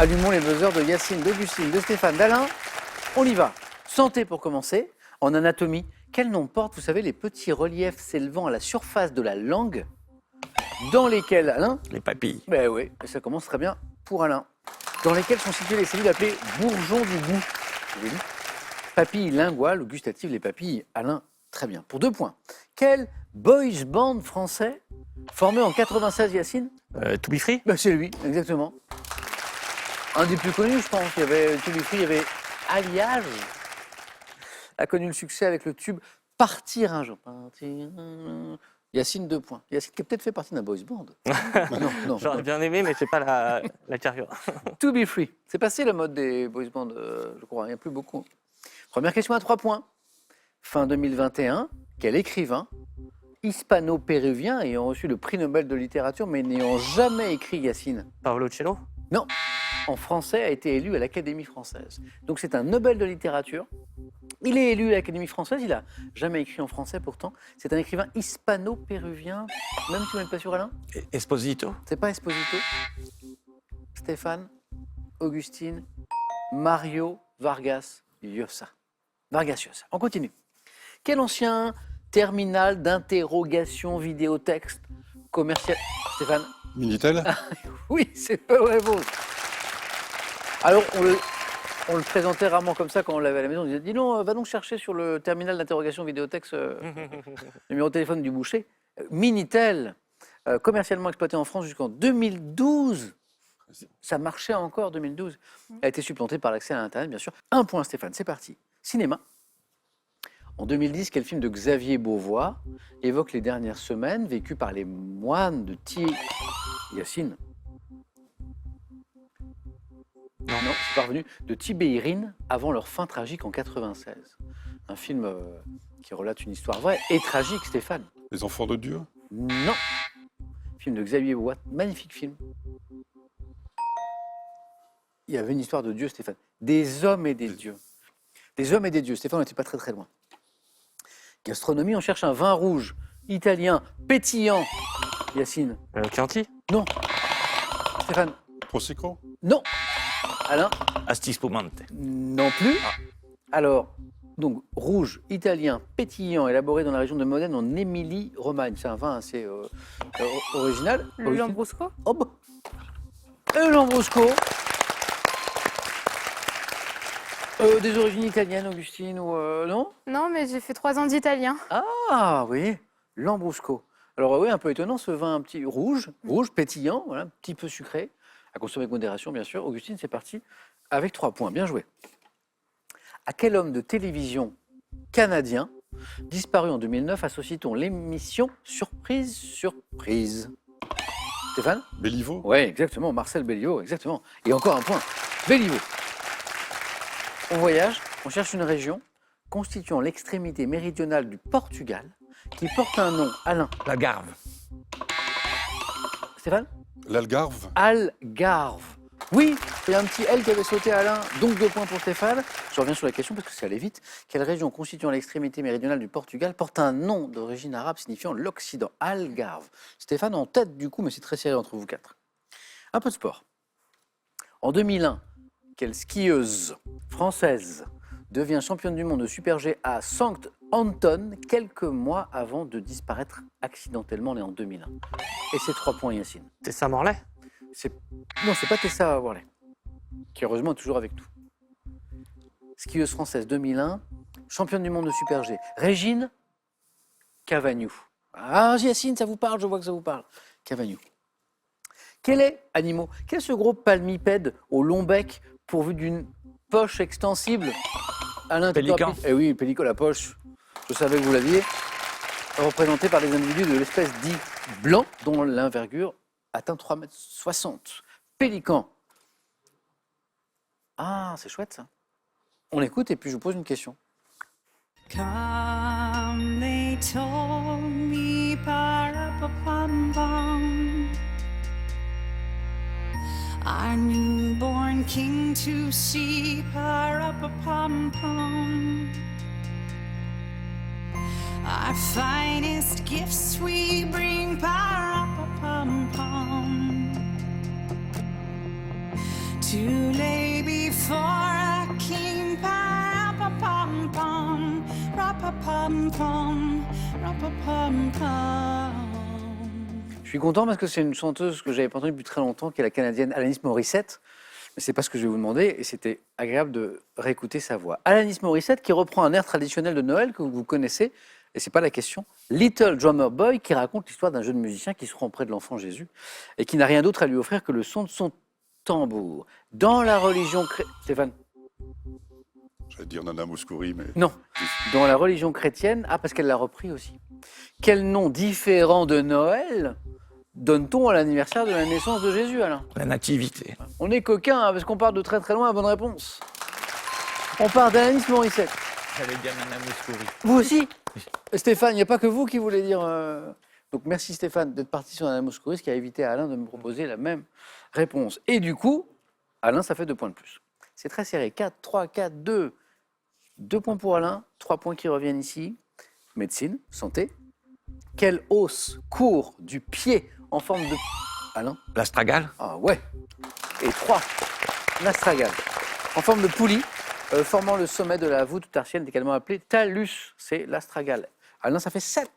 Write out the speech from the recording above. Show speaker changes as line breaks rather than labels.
Allumons les buzzers de Yacine, d'Augustine, de Stéphane, d'Alain. On y va. Santé pour commencer. En anatomie, quel nom portent, vous savez, les petits reliefs s'élevant à la surface de la langue dans lesquels, Alain?
Les papilles.
Ben oui, et ça commence très bien pour Alain. Dans lesquels sont situées les cellules appelées bourgeons du goût. Vous avez vu? Papilles linguales ou gustatives, les papilles, Alain, très bien. Pour 2 points. Quel boys band français formé en 96, Yacine?
To Be Free.
Ben c'est lui, exactement. Un des plus connus, je pense. Il y avait To Be Free, il y avait Alliage. A connu le succès avec le tube Partir un jour. Partir un jour. Yacine, 2 points. Yacine qui a peut-être fait partie d'un boys band. Non.
J'aurais bien aimé, mais je n'ai pas la carrure.
To Be Free. C'est passé la mode des boys bands, je crois. Il n'y a plus beaucoup. Première question à 3 points. Fin 2021, quel écrivain hispano-péruvien ayant reçu le prix Nobel de littérature mais n'ayant jamais écrit, Yacine?
Paolo Cello.
Non. En français, a été élu à l'Académie française. Donc c'est un Nobel de littérature. Il est élu à l'Académie française, il n'a jamais écrit en français pourtant. C'est un écrivain hispano-péruvien, même si vous n'êtes pas sûr, Alain?
Esposito.
C'est pas Esposito. Stéphane, Augustine, Mario Vargas Llosa. Vargas Llosa. On continue. Quel ancien terminal d'interrogation vidéotexte commercial... Stéphane?
Minitel.
Oui, c'est pas vrai, vous. Alors, on le présentait rarement comme ça quand on l'avait à la maison. On disait, dis non, va donc chercher sur le terminal d'interrogation vidéotexte numéro de téléphone du boucher. Minitel, commercialement exploité en France jusqu'en 2012. Ça marchait encore 2012. A été supplanté par l'accès à Internet, bien sûr. 1 point, Stéphane, c'est parti. Cinéma. En 2010, quel film de Xavier Beauvois évoque les dernières semaines vécues par les moines de Yacine? Non, c'est parvenu de Tibérine avant leur fin tragique en 96. Un film qui relate une histoire vraie et tragique, Stéphane.
Les enfants de Dieu.
Non. Film de Xavier Beauvois, magnifique film. Il y avait une histoire de Dieu, Stéphane. Des hommes et des dieux. Des hommes et des dieux. Stéphane, on n'était pas très très loin. Gastronomie, on cherche un vin rouge, italien, pétillant. Yacine.
Chianti.
Non. Stéphane.
Prosecco.
Non. Alain?
Asti Spumante.
Non plus. Alors, donc, rouge, italien, pétillant, élaboré dans la région de Modène en Émilie-Romagne. C'est un vin assez original.
Le Lambrusco.
Oh bah. Le Lambrusco. Des origines italiennes, Augustine, ou non?
Non, mais j'ai fait 3 ans d'italien.
Ah oui, Lambrusco. Alors oui, un peu étonnant, ce vin un petit rouge, pétillant, voilà, un petit peu sucré, à consommer avec modération, bien sûr. Augustine, c'est parti avec 3 points. Bien joué. À quel homme de télévision canadien, disparu en 2009, associe-t-on l'émission Surprise, Surprise? Stéphane?
Béliveau.
Oui, exactement. Marcel Béliveau, exactement. Et encore un point. Béliveau. On voyage, on cherche une région constituant l'extrémité méridionale du Portugal qui porte un nom, Alain.
L'Algarve.
Stéphane?
L'Algarve.
Algarve. Oui, il y a un petit L qui avait sauté à Alain, donc 2 points pour Stéphane. Je reviens sur la question parce que ça allait vite. Quelle région constituant l'extrémité méridionale du Portugal porte un nom d'origine arabe signifiant l'Occident? Algarve. Stéphane en tête du coup, mais c'est très serré entre vous 4. Un peu de sport. En 2001, quelle skieuse française devient championne du monde de Super G à Sankt Anton quelques mois avant de disparaître accidentellement, en 2001? Et c'est 3 points, Yacine.
Tessa Morlaix.
Non, c'est pas Tessa Worley, qui heureusement est toujours avec nous. Skieuse française 2001, championne du monde de Super G. Régine Cavagnou. Ah, Yacine, ça vous parle, je vois que ça vous parle. Cavagnou. Quel est ce gros palmipède au long bec pourvu d'une poche extensible? Alain,
Pélican.
Eh oui, pélican, la poche. Je savais que vous l'aviez. Représenté par des individus de l'espèce dit blanc, dont l'envergure atteint 3,60 m. Pélican. Ah, c'est chouette ça. On écoute et puis je vous pose une question.
Come, they told me, pa-ra-pa-pam-pam, our newborn king to see, pa-ra-pa-pam-pam. Our finest gifts we bring, pa-ra-pa-pam-pam, to lay before a king. Pa-ra-pa-pum-pum, ra-pa-pum-pum, ra-pa-pum-pum.
Je suis content parce que c'est une chanteuse que j'avais pas entendue depuis très longtemps, qui est la Canadienne Alanis Morissette. Mais c'est pas ce que je vais vous demander, et c'était agréable de réécouter sa voix. Alanis Morissette qui reprend un air traditionnel de Noël que vous connaissez, et c'est pas la question. Little Drummer Boy qui raconte l'histoire d'un jeune musicien qui se rend auprès de l'enfant Jésus et qui n'a rien d'autre à lui offrir que le son de son tambour. Dans la religion Stéphane.
J'allais dire Nana Mouskouri, mais...
Non, dans la religion chrétienne, parce qu'elle l'a repris aussi. Quel nom différent de Noël donne-t-on à l'anniversaire de la naissance de Jésus, Alain?
La nativité.
On est coquin parce qu'on part de très très loin, bonne réponse. On part d'Alanis Morissette.
J'allais dire Nana Mouskouri.
Vous aussi? Stéphane, il n'y a pas que vous qui voulez dire... Donc merci Stéphane d'être parti sur Nana Mouskouri, ce qui a évité à Alain de me proposer la même réponse. Et du coup, Alain, ça fait 2 points de plus. C'est très serré. 4, 3, 4, 2. 2 points pour Alain, 3 points qui reviennent ici. Médecine, santé. Quelle os court du pied en forme de... Alain?
L'astragale.
Ah ouais. Et 3, l'astragale. En forme de poulie, formant le sommet de la voûte tarsienne, également appelée talus. C'est l'astragale. Alain, ça fait 7.